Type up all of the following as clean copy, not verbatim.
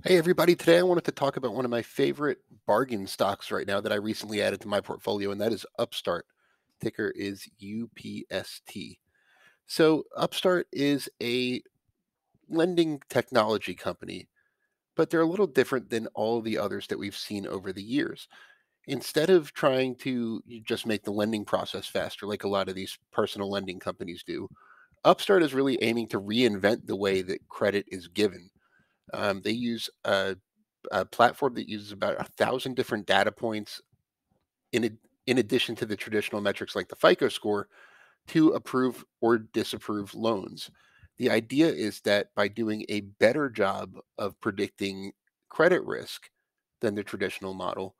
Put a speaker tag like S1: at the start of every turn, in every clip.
S1: Hey everybody, today I wanted to talk about one of my favorite bargain stocks right now that I recently added to my portfolio, and that is Upstart. Ticker is UPST. So, Upstart is a lending technology company, but they're a little different than all the others that we've seen over the years. Instead of trying to just make the lending process faster, like a lot of these personal lending companies do, Upstart is really aiming to reinvent the way that credit is given. They use a platform that uses about 1,000 different data points in addition to the traditional metrics like the FICO score to approve or disapprove loans. The idea is that by doing a better job of predicting credit risk than the traditional model,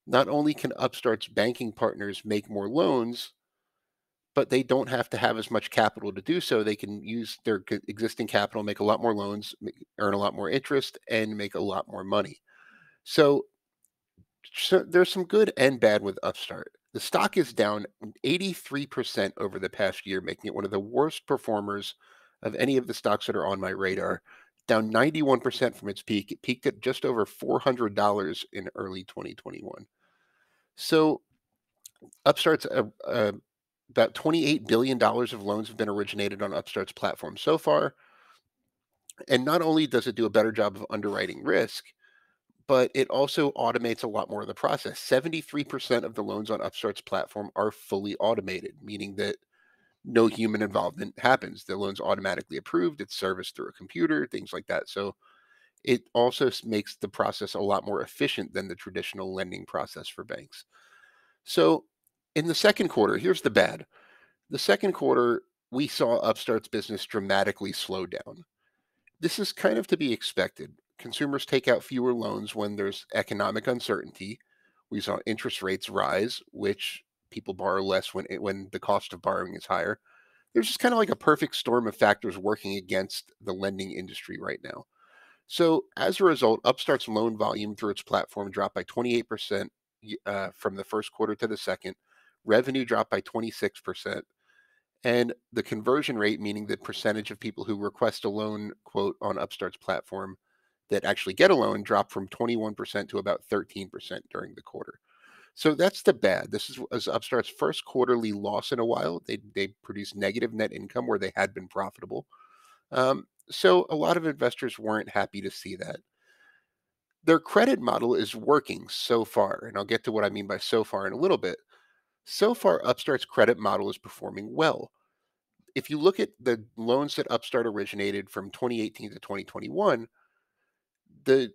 S1: not only can Upstart's banking partners make more loans, but they don't have to have as much capital to do so. They can use their existing capital, make a lot more loans, earn a lot more interest, and make a lot more money. So there's some good and bad with Upstart. The stock is down 83% over the past year, making it one of the worst performers of any of the stocks that are on my radar. Down 91% from its peak. It peaked at just over $400 in early 2021. So Upstart's about $28 billion of loans have been originated on Upstart's platform so far. And not only does it do a better job of underwriting risk, but it also automates a lot more of the process. 73% of the loans on Upstart's platform are fully automated, meaning that no human involvement happens. The loan's automatically approved, it's serviced through a computer, things like that. So it also makes the process a lot more efficient than the traditional lending process for banks. So in the second quarter, here's the bad. The second quarter, we saw Upstart's business dramatically slow down. This is kind of to be expected. Consumers take out fewer loans when there's economic uncertainty. We saw interest rates rise, which people borrow less when the cost of borrowing is higher. There's just kind of like a perfect storm of factors working against the lending industry right now. So as a result, Upstart's loan volume through its platform dropped by 28% from the first quarter to the second. Revenue dropped by 26%. And the conversion rate, meaning the percentage of people who request a loan quote on Upstart's platform that actually get a loan, dropped from 21% to about 13% during the quarter. So that's the bad. Was Upstart's first quarterly loss in a while. They produced negative net income where they had been profitable. So a lot of investors weren't happy to see that. Their credit model is working so far, and I'll get to what I mean by so far in a little bit. So far, Upstart's credit model is performing well. If you look at the loans that Upstart originated from 2018 to 2021, the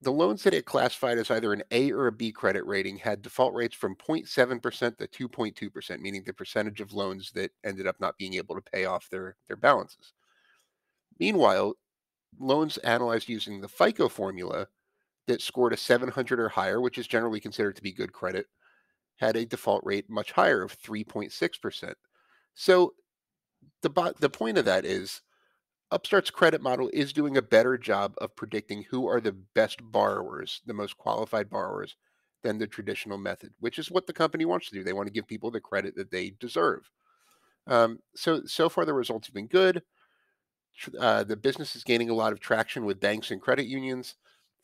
S1: the loans that it classified as either an A or a B credit rating had default rates from 0.7% to 2.2%, meaning the percentage of loans that ended up not being able to pay off their balances. Meanwhile, loans analyzed using the FICO formula that scored a 700 or higher, which is generally considered to be good credit, had a default rate much higher of 3.6%. So the point of that is Upstart's credit model is doing a better job of predicting who are the best borrowers, the most qualified borrowers, than the traditional method, which is what the company wants to do. They want to give people the credit that they deserve. So far, the results have been good. The business is gaining a lot of traction with banks and credit unions.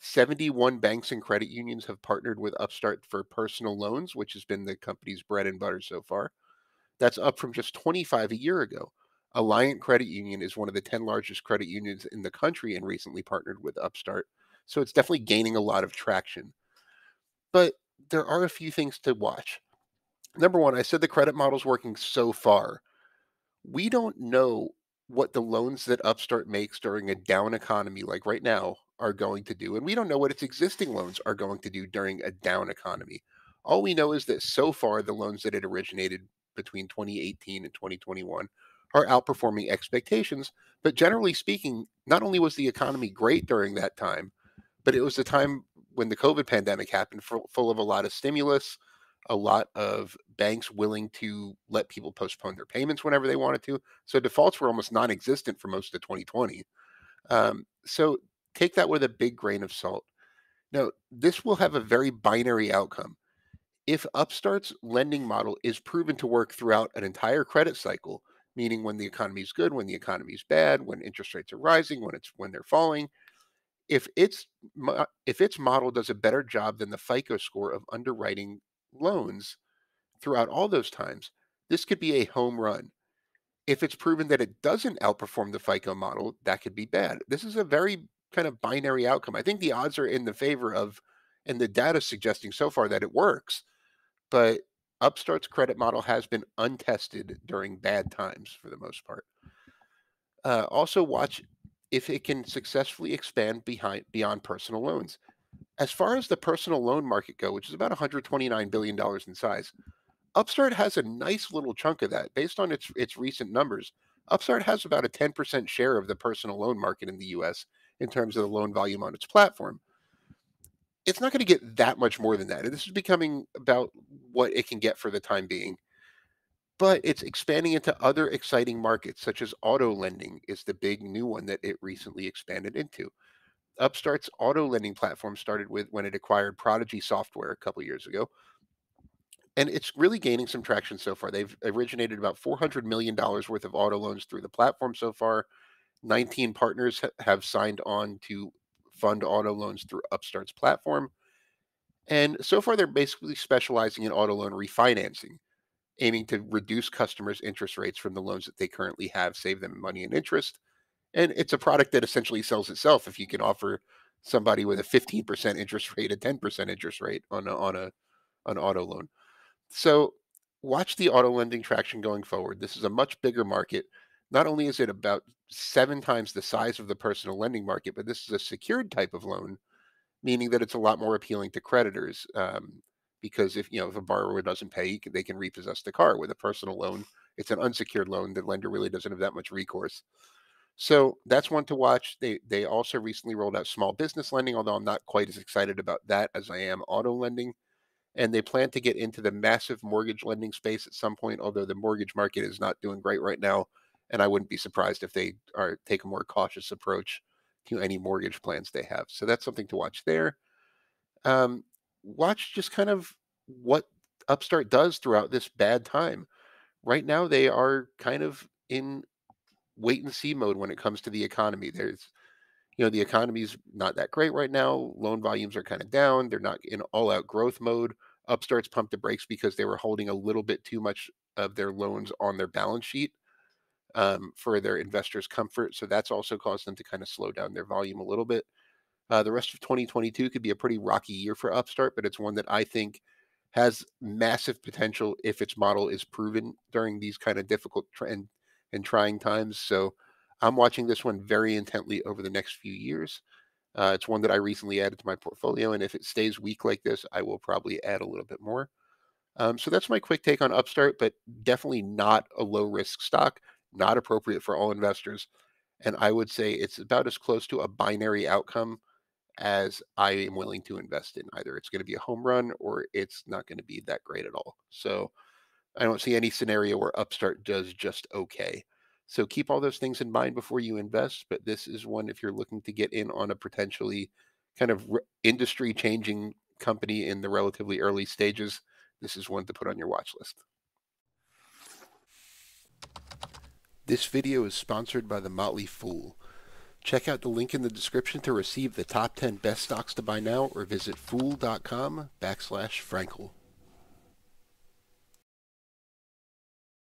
S1: 71 banks and credit unions have partnered with Upstart for personal loans, which has been the company's bread and butter so far. That's up from just 25 a year ago. Alliant Credit Union is one of the 10 largest credit unions in the country and recently partnered with Upstart. So it's definitely gaining a lot of traction. But there are a few things to watch. Number one, I said the credit model's working so far. We don't know what the loans that Upstart makes during a down economy like right now are going to do. And we don't know what its existing loans are going to do during a down economy. All we know is that so far, the loans that it originated between 2018 and 2021 are outperforming expectations. But generally speaking, not only was the economy great during that time, but it was the time when the COVID pandemic happened, full of a lot of stimulus, a lot of banks willing to let people postpone their payments whenever they wanted to. So defaults were almost non-existent for most of 2020. So take that with a big grain of salt. Now, this will have a very binary outcome. If Upstart's lending model is proven to work throughout an entire credit cycle, meaning when the economy is good, when the economy is bad, when interest rates are rising, when they're falling, if its model does a better job than the FICO score of underwriting loans throughout all those times, this could be a home run. If it's proven that it doesn't outperform the FICO model, that could be bad. This is a very kind of binary outcome. I think the odds are in the favor of, and the data suggesting so far that it works, but Upstart's credit model has been untested during bad times for the most part. Also, watch if it can successfully expand beyond personal loans. As far as the personal loan market go, which is about $129 billion dollars in size, Upstart has a nice little chunk of that. Based on its recent numbers, Upstart has about a 10% share of the personal loan market in the US in terms of the loan volume on its platform. It's not going to get that much more than that. And this is becoming about what it can get for the time being. But it's expanding into other exciting markets, such as auto lending is the big new one that it recently expanded into. Upstart's auto lending platform started with when it acquired Prodigy Software a couple years ago, and it's really gaining some traction so far. They've originated about $400 million worth of auto loans through the platform so far. 19 partners have signed on to fund auto loans through Upstart's platform. And so far, they're basically specializing in auto loan refinancing, aiming to reduce customers' interest rates from the loans that they currently have, save them money and interest. And it's a product that essentially sells itself if you can offer somebody with a 15% interest rate, a 10% interest rate on an auto loan. So watch the auto lending traction going forward. This is a much bigger market. Not only is it about 7 times the size of the personal lending market, but this is a secured type of loan, meaning that it's a lot more appealing to creditors. Because if a borrower doesn't pay, they can repossess the car. With a personal loan, it's an unsecured loan. The lender really doesn't have that much recourse. So that's one to watch. They also recently rolled out small business lending, although I'm not quite as excited about that as I am auto lending. And they plan to get into the massive mortgage lending space at some point, although the mortgage market is not doing great right now. And I wouldn't be surprised if they are take a more cautious approach to any mortgage plans they have. So that's something to watch there. Um, Watch just kind of what Upstart does throughout this bad time. Right now, they are kind of in wait and see mode when it comes to the economy. The economy's not that great right now. Loan volumes are kind of down. They're not in all out growth mode. Upstart's pumped the brakes because they were holding a little bit too much of their loans on their balance sheet for their investors' comfort. So that's also caused them to kind of slow down their volume a little bit. The rest of 2022 could be a pretty rocky year for Upstart, but it's one that I think has massive potential if its model is proven during these kind of difficult and trying times. So I'm watching this one very intently over the next few years. It's one that I recently added to my portfolio, and if it stays weak like this, I will probably add a little bit more. So that's my quick take on Upstart, but definitely not a low risk stock, not appropriate for all investors. And I would say it's about as close to a binary outcome as I am willing to invest in. Either it's going to be a home run or it's not going to be that great at all. So I don't see any scenario where Upstart does just okay. So keep all those things in mind before you invest. But this is one if you're looking to get in on a potentially kind of industry changing company in the relatively early stages. This is one to put on your watch list. This video is sponsored by the Motley Fool. Check out the link in the description to receive the top 10 best stocks to buy now or visit fool.com/Frankel.